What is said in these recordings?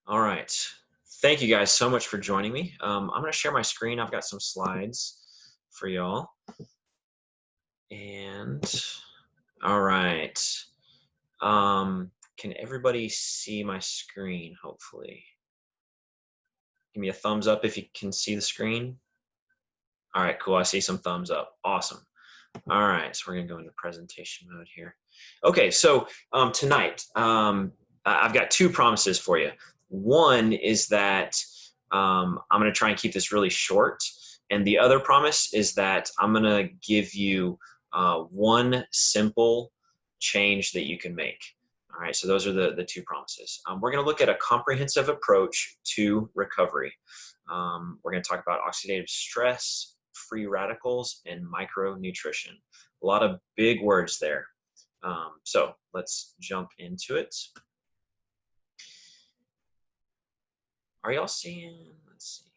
All right. Thank you guys so much for joining me. I'm going to share my screen. I've got some slides for y'all. And all right. Can everybody see my screen, hopefully? Give me a thumbs up if you can see the screen. All right, cool. I see some thumbs up. Awesome. All right, so we're going to go into presentation mode here. Okay, so tonight, I've got two promises for you. One is that I'm going to try and keep this really short. And the other promise is that I'm going to give you one simple change that you can make. All right, so those are the two promises. We're going to look at a comprehensive approach to recovery. We're going to talk about oxidative stress, free radicals, and micronutrition. A lot of big words there. So let's jump into it. Are y'all seeing? Let's see.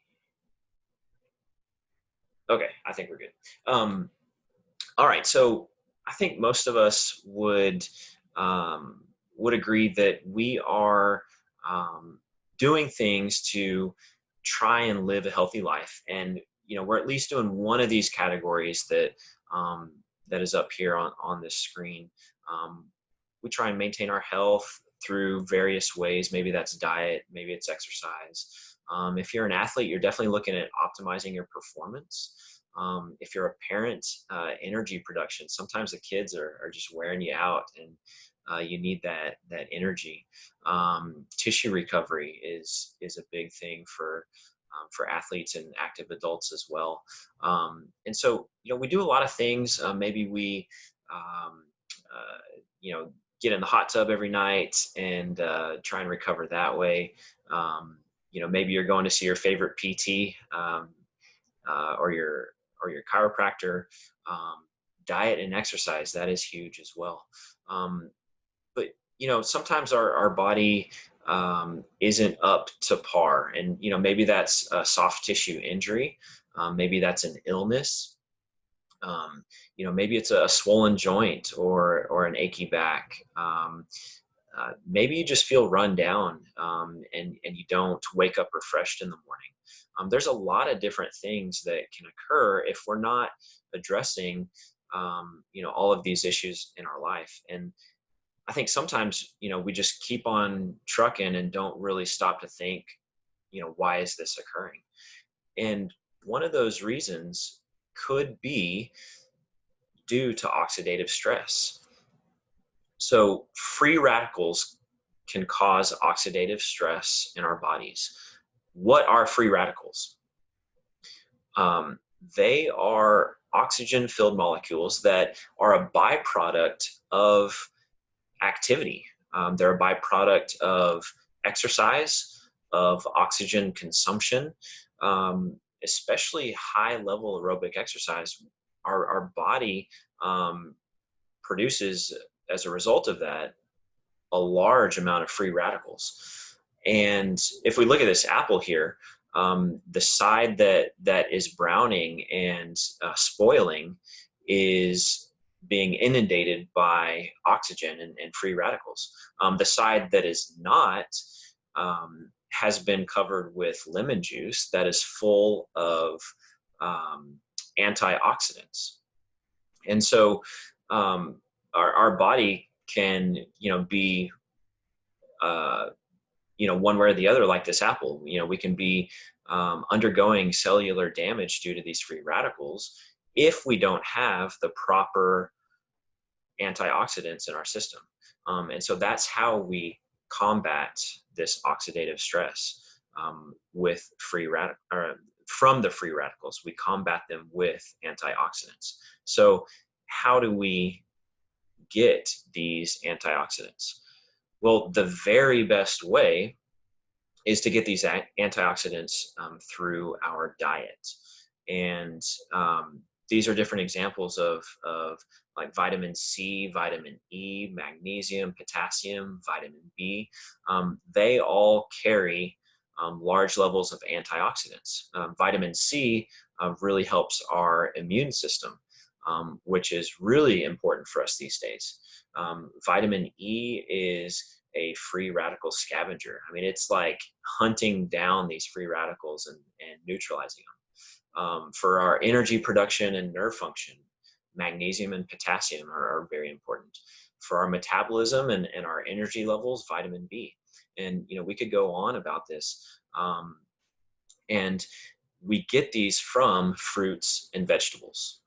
Okay, I think we're good. All right, so I think most of us would agree that we are doing things to try and live a healthy life, and we're at least doing one of these categories um, that is up here on this screen. We try and maintain our health through various ways. Maybe that's diet, maybe it's exercise. If you're an athlete, you're definitely looking at optimizing your performance. If you're a parent, energy production. Sometimes the kids are just wearing you out, and you need that energy. Tissue recovery is a big thing for athletes and active adults as well. And so we do a lot of things. Maybe we um, get in the hot tub every night and try and recover that way. Maybe you're going to see your favorite PT or your chiropractor. Um, Diet and exercise, that is huge as well. But sometimes our body isn't up to par, and maybe that's a soft tissue injury, maybe that's an illness. Maybe it's a swollen joint or an achy back. Maybe you just feel run down, and you don't wake up refreshed in the morning. There's a lot of different things that can occur if we're not addressing all of these issues in our life. And I think sometimes we just keep on trucking and don't really stop to think, why is this occurring? And one of those reasons could be due to oxidative stress. So free radicals can cause oxidative stress in our bodies. What are free radicals? Um, they are oxygen-filled molecules that are a byproduct of activity. They're a byproduct of exercise, of oxygen consumption, especially high-level aerobic exercise. Our body produces, as a result of that, a large amount of free radicals. And if we look at this apple here, the side that is browning and spoiling is being inundated by oxygen and free radicals. The side that is not has been covered with lemon juice that is full of antioxidants. And so our body can be one way or the other, like this apple. We can be undergoing cellular damage due to these free radicals if we don't have the proper antioxidants in our system. And so that's how we combat this oxidative stress with from the free radicals. We combat them with antioxidants. So how do we get these antioxidants? Well, the very best way is to get these antioxidants through our diet. And these are different examples of like vitamin C, vitamin E, magnesium, potassium, vitamin B. They all carry large levels of antioxidants. Vitamin C really helps our immune system, which is really important for us these days. Vitamin E is a free radical scavenger. I mean, it's like hunting down these free radicals and neutralizing them. For our energy production and nerve function, magnesium and potassium are very important. For our metabolism and our energy levels, vitamin B. And, we could go on about this. And we get these from fruits and vegetables.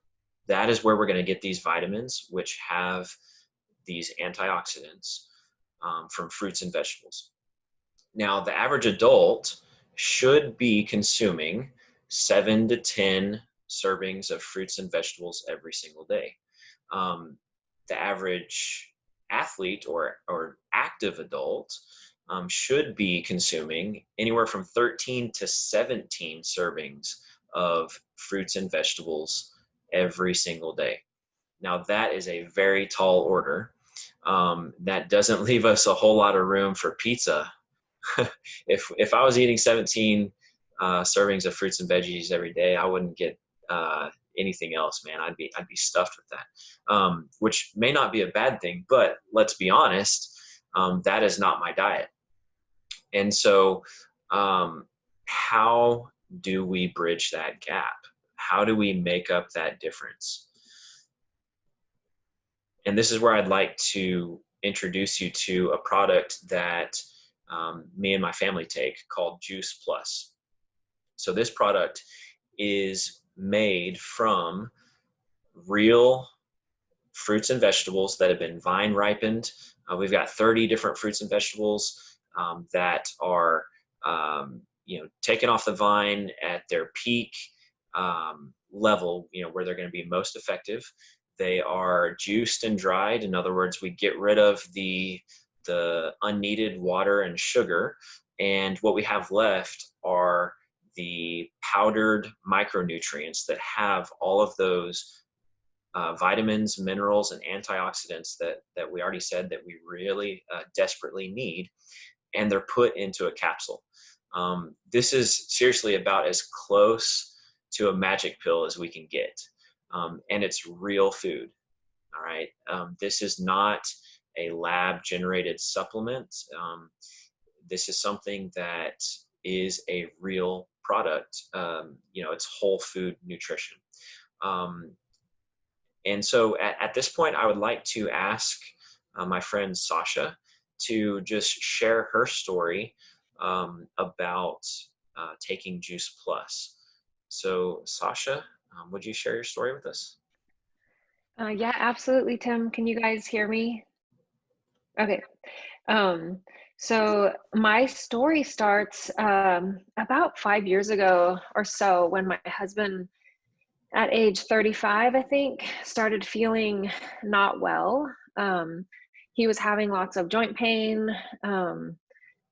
That is where we're going to get these vitamins, which have these antioxidants from fruits and vegetables. Now, the average adult should be consuming 7 to 10 servings of fruits and vegetables every single day. The average athlete or active adult should be consuming anywhere from 13 to 17 servings of fruits and vegetables every single day. Now, that is a very tall order. That doesn't leave us a whole lot of room for pizza. If I was eating 17 servings of fruits and veggies every day, I wouldn't get anything else, man. I'd be stuffed with that, which may not be a bad thing, but let's be honest, that is not my diet. And so, how do we bridge that gap? How do we make up that difference? And this is where I'd like to introduce you to a product that me and my family take called Juice Plus. So this product is made from real fruits and vegetables that have been vine ripened. We've got 30 different fruits and vegetables that are taken off the vine at their peak level, where they're going to be most effective. They are juiced and dried. In other words, we get rid of the unneeded water and sugar, and what we have left are the powdered micronutrients that have all of those vitamins, minerals, and antioxidants that we already said that we really desperately need, and they're put into a capsule. This is seriously about as close to a magic pill as we can get, and it's real food. All right, this is not a lab-generated supplement. This is something that is a real product. It's whole food nutrition. And so at this point, I would like to ask my friend Sasha to just share her story about taking Juice Plus. So Sasha, would you share your story with us? Yeah, absolutely, Tim. Can you guys hear me? Okay. Um, so my story starts about 5 years ago or so when my husband, at age 35, I think, started feeling not well. He was having lots of joint pain,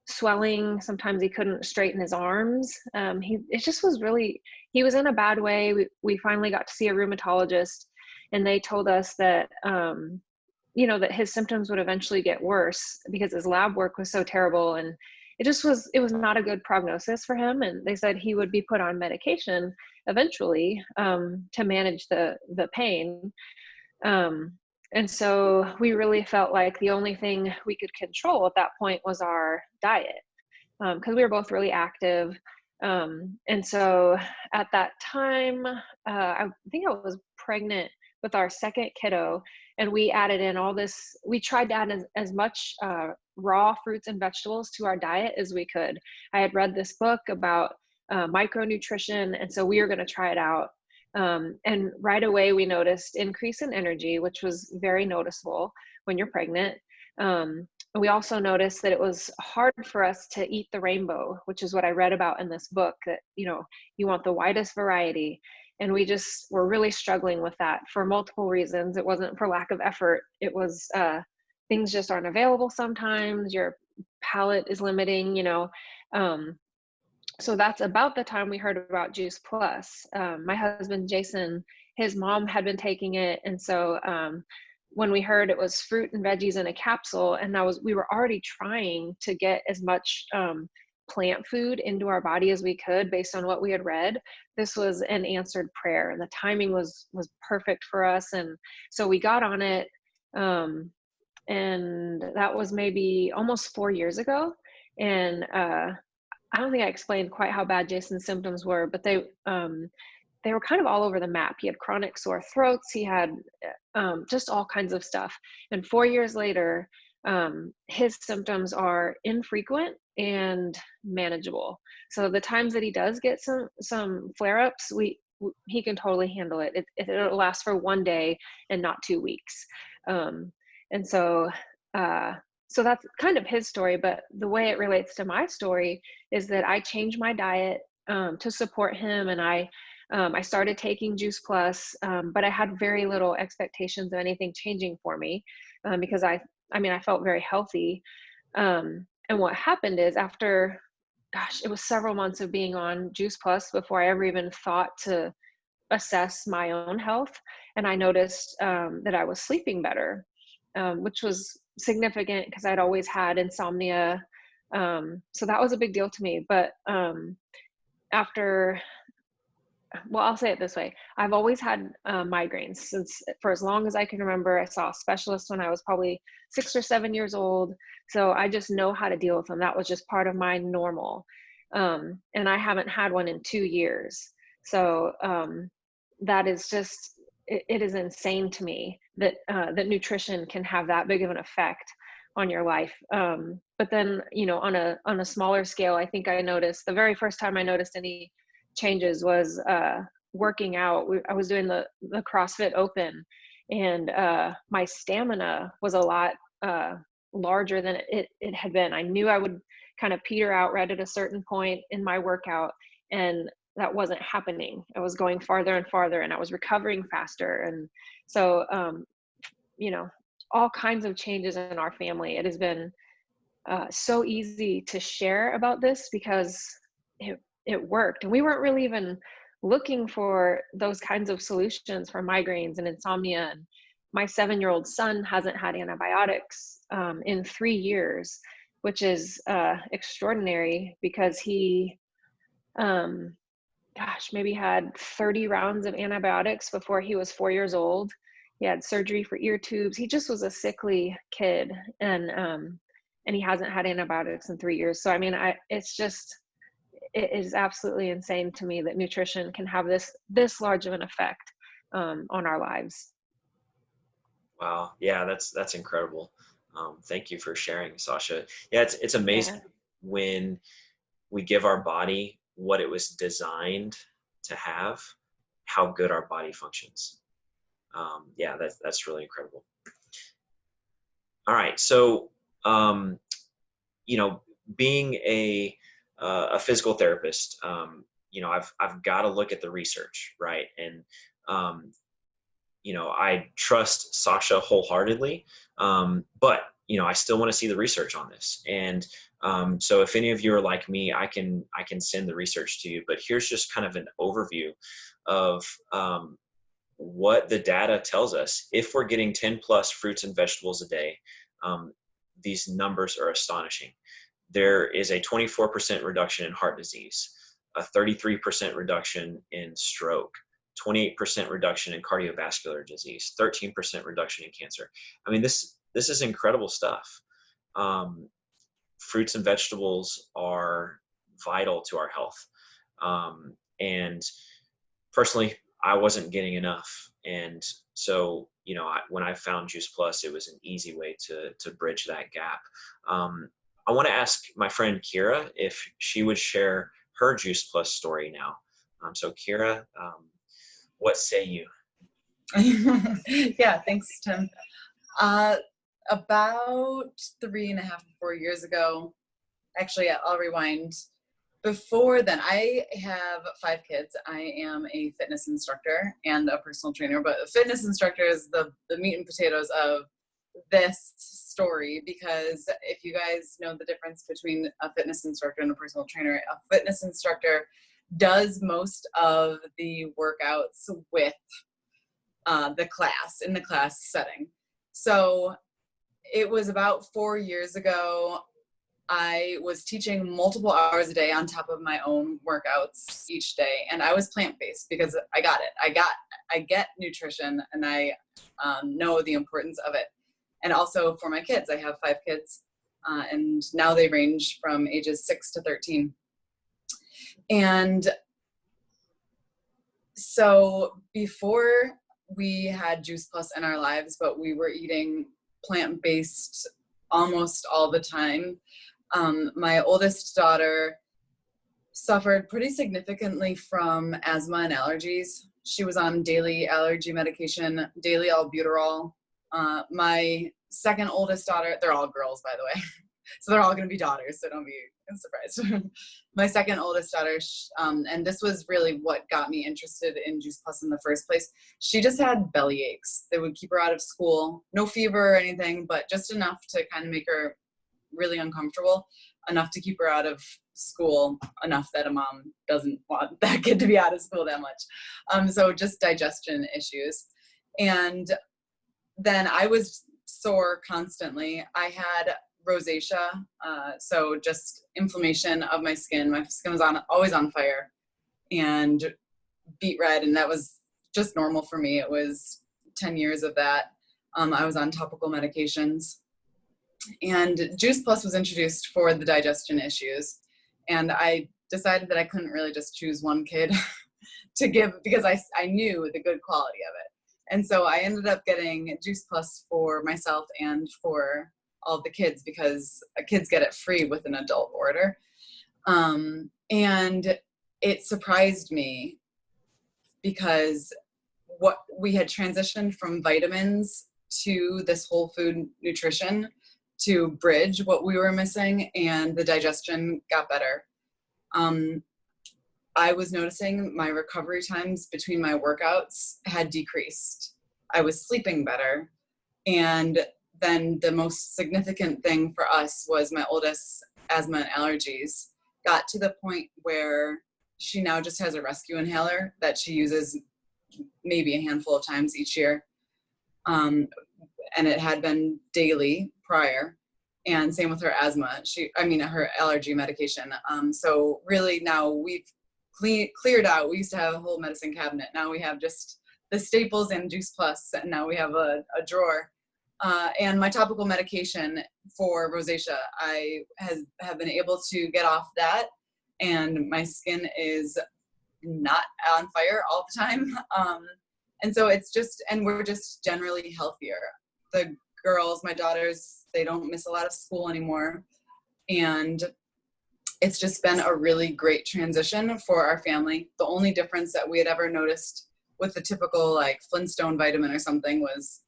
swelling. Sometimes he couldn't straighten his arms. It just was really, he was in a bad way. We finally got to see a rheumatologist, and they told us that that his symptoms would eventually get worse because his lab work was so terrible, and it was not a good prognosis for him. And they said he would be put on medication eventually to manage the pain. And so we really felt like the only thing we could control at that point was our diet, because we were both really active. And so at that time, I think I was pregnant with our second kiddo, and we added in all this. We tried to add as much raw fruits and vegetables to our diet as we could. I had read this book about micronutrition, and so we were going to try it out. And right away, we noticed increase in energy, which was very noticeable when you're pregnant. We also noticed that it was hard for us to eat the rainbow, which is what I read about in this book, that, you want the widest variety. And we just were really struggling with that for multiple reasons. It wasn't for lack of effort. It was things just aren't available sometimes. Your palate is limiting, so that's about the time we heard about Juice Plus. My husband, Jason, his mom had been taking it. And so when we heard it was fruit and veggies in a capsule, and we were already trying to get as much plant food into our body as we could based on what we had read, this was an answered prayer, and the timing was perfect for us. And so we got on it. and that was maybe almost 4 years ago. And I don't think I explained quite how bad Jason's symptoms were, but they were kind of all over the map. He had chronic sore throats. He had just all kinds of stuff. And 4 years later, his symptoms are infrequent and manageable. So the times that he does get some flare-ups, he can totally handle it. It'll last for one day and not 2 weeks. And so that's kind of his story. But the way it relates to my story is that I changed my diet to support him, and I started taking Juice Plus, but I had very little expectations of anything changing for me because I felt very healthy. And what happened is after, gosh, it was several months of being on Juice Plus before I ever even thought to assess my own health. And I noticed that I was sleeping better, which was significant because I'd always had insomnia. So that was a big deal to me. But after, well, I'll say it this way. I've always had migraines since for as long as I can remember. I saw a specialist when I was probably 6 or 7 years old. So I just know how to deal with them. That was just part of my normal. And I haven't had one in 2 years. So that is just, it is insane to me that that nutrition can have that big of an effect on your life. But then, on a smaller scale, I think I noticed the very first time I noticed any changes was working out. I was doing the CrossFit Open, and my stamina was a lot larger than it had been. I knew I would kind of peter out right at a certain point in my workout, and that wasn't happening. I was going farther and farther, and I was recovering faster. And so, all kinds of changes in our family. It has been so easy to share about this because it worked. And we weren't really even looking for those kinds of solutions for migraines and insomnia. And my 7-year-old son hasn't had antibiotics in 3 years, which is extraordinary because he, maybe had 30 rounds of antibiotics before he was 4 years old. He had surgery for ear tubes. He just was a sickly kid, and he hasn't had antibiotics in 3 years. So it is absolutely insane to me that nutrition can have this large of an effect on our lives. Wow. Yeah, that's incredible. Thank you for sharing, Sasha. Yeah, it's amazing Yeah. when we give our body what it was designed to have, how good our body functions. Yeah, that's really incredible. All right, so being a physical therapist, I've got to look at the research, right? And I trust Sasha wholeheartedly, but I still want to see the research on this. And so if any of you are like me, I can send the research to you. But here's just kind of an overview of what the data tells us. If we're getting 10 plus fruits and vegetables a day, these numbers are astonishing. There is a 24% reduction in heart disease, a 33% reduction in stroke, 28% reduction in cardiovascular disease, 13% reduction in cancer. I mean, this is incredible stuff. Fruits and vegetables are vital to our health. And personally, I wasn't getting enough. And so, when I found Juice Plus, it was an easy way to bridge that gap. I want to ask my friend Kira if she would share her Juice Plus story now. So Kira, what say you? Yeah, thanks, Tim. About 3.5 to 4 years ago, actually, yeah, I'll rewind. Before then, I have 5 kids. I am a fitness instructor and a personal trainer, but a fitness instructor is the meat and potatoes of this story, because if you guys know the difference between a fitness instructor and a personal trainer, a fitness instructor does most of the workouts with the class, in the class setting. So it was about 4 years ago. I was teaching multiple hours a day on top of my own workouts each day. And I was plant-based because I got it. I get nutrition, and I know the importance of it. And also for my kids, I have 5 kids, and now they range from ages 6 to 13. And so before we had Juice Plus in our lives, but we were eating plant-based almost all the time. My oldest daughter suffered pretty significantly from asthma and allergies. She was on daily allergy medication, daily albuterol. My second oldest daughter, they're all girls, by the way, so they're all going to be daughters, so don't be surprised. My second oldest daughter, and this was really what got me interested in Juice Plus in the first place. She just had belly aches. They would keep her out of school, no fever or anything, but just enough to kind of make her really uncomfortable, enough to keep her out of school, enough that a mom doesn't want that kid to be out of school that much. So just digestion issues. And then I was sore constantly. I had rosacea, so just inflammation of my skin. My skin was always on fire and beet red, and that was just normal for me. It was 10 years of that. I was on topical medications. And Juice Plus was introduced for the digestion issues. And I decided that I couldn't really just choose one kid to give, because I knew the good quality of it. And so I ended up getting Juice Plus for myself and for all of the kids, because kids get it free with an adult order. And it surprised me, because what we had transitioned from vitamins to this whole food nutrition to bridge what we were missing, and the digestion got better. I was noticing my recovery times between my workouts had decreased. I was sleeping better. And then the most significant thing for us was my oldest asthma and allergies got to the point where she now just has a rescue inhaler that she uses maybe a handful of times each year. And it had been daily prior, and same with her asthma. Her allergy medication. So really now we've cleared out. We used to have a whole medicine cabinet. Now we have just the staples and Juice Plus, and now we have a drawer. And my topical medication for rosacea, I have been able to get off that, and my skin is not on fire all the time. And so we're just generally healthier. The girls, my daughters, they don't miss a lot of school anymore. And it's just been a really great transition for our family. The only difference that we had ever noticed with the typical like Flintstone vitamin or something was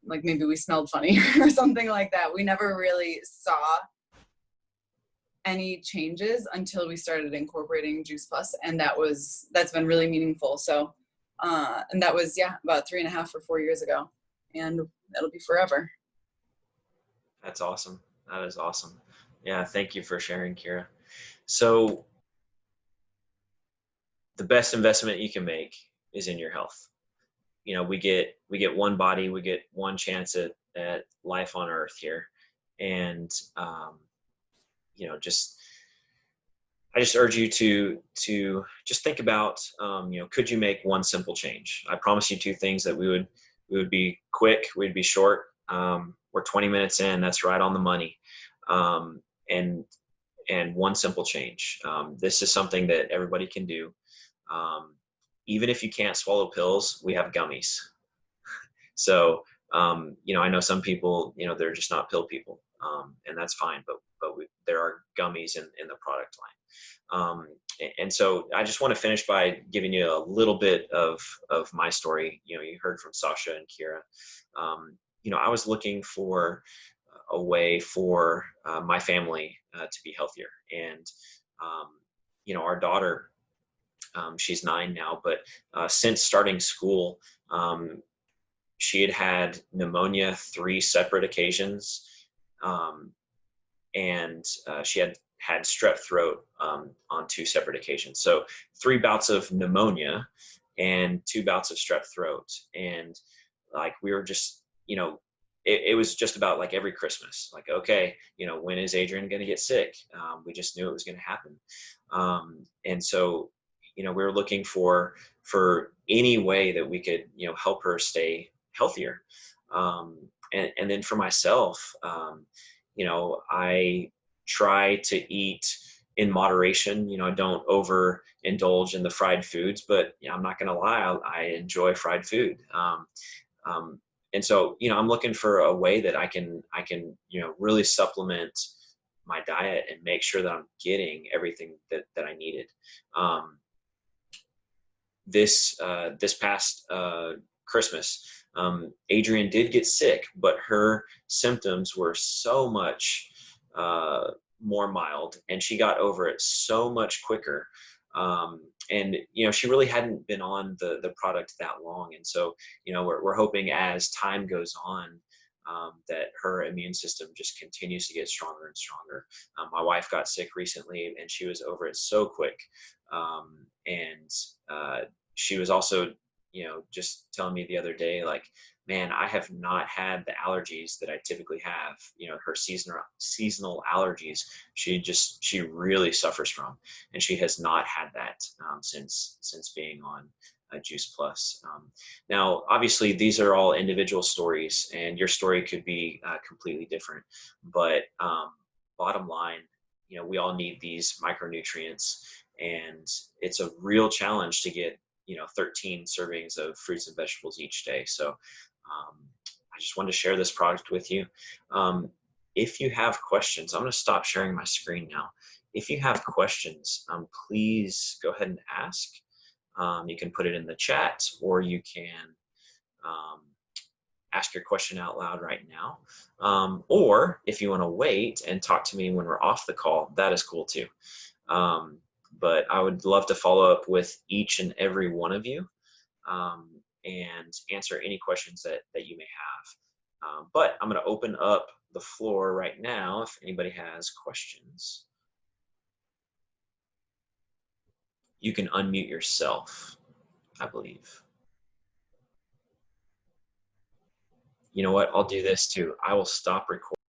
like maybe we smelled funny or something like that. We never really saw any changes until we started incorporating Juice Plus, and that's been really meaningful. So and that was about 3.5 or 4 years ago, and that'll be forever. That's awesome. That is awesome. Yeah, thank you for sharing, Kira. So the best investment you can make is in your health. You know, we get one body, we get one chance at life on earth here. And I just urge you to just think about, could you make one simple change? I promise you 2 things: that we would be quick, we'd be short. We're 20 minutes in, that's right on the money. And one simple change. This is something that everybody can do. Even if you can't swallow pills, we have gummies. So, I know some people, they're just not pill people, and that's fine, but there are gummies in the product line. And so I just want to finish by giving you a little bit of my story. You heard from Sasha and Kira. I was looking for a way for my family to be healthier. And, our daughter, she's 9 now, but since starting school, she had pneumonia 3 separate occasions, and she had strep throat on 2 separate occasions. So 3 bouts of pneumonia and 2 bouts of strep throat. And like we were just, it was just about like every Christmas, like, okay, when is Adrian going to get sick? We just knew it was going to happen. And so, we were looking for any way that we could, help her stay healthier. and then for myself, you know, I try to eat in moderation. You know, I don't overindulge in the fried foods, but you know, I'm not going to lie, I enjoy fried food. Um, and so, you know, I'm looking for a way that I can, you know, really supplement my diet and make sure that I'm getting everything that I needed. Um, this past Christmas, Adrian did get sick, but her symptoms were so much more mild, and she got over it so much quicker. And you know, she really hadn't been on the product that long, and so you know, we're hoping as time goes on. That her immune system just continues to get stronger and stronger. My wife got sick recently, and she was over it so quick. And she was also, you know, just telling me the other day, like, man, I have not had the allergies that I typically have. You know, her seasonal allergies, she really suffers from, and she has not had that since being on Juice Plus. Now, obviously, these are all individual stories, and your story could be completely different. But bottom line, you know, we all need these micronutrients, and it's a real challenge to get, you know, 13 servings of fruits and vegetables each day. So I just wanted to share this product with you. If you have questions, I'm going to stop sharing my screen now. If you have questions, please go ahead and ask. You can put it in the chat, or you can ask your question out loud right now. Or if you want to wait and talk to me when we're off the call, that is cool too. But I would love to follow up with each and every one of you and answer any questions that you may have. But I'm going to open up the floor right now if anybody has questions. You can unmute yourself, I believe. You know what? I'll do this too. I will stop recording.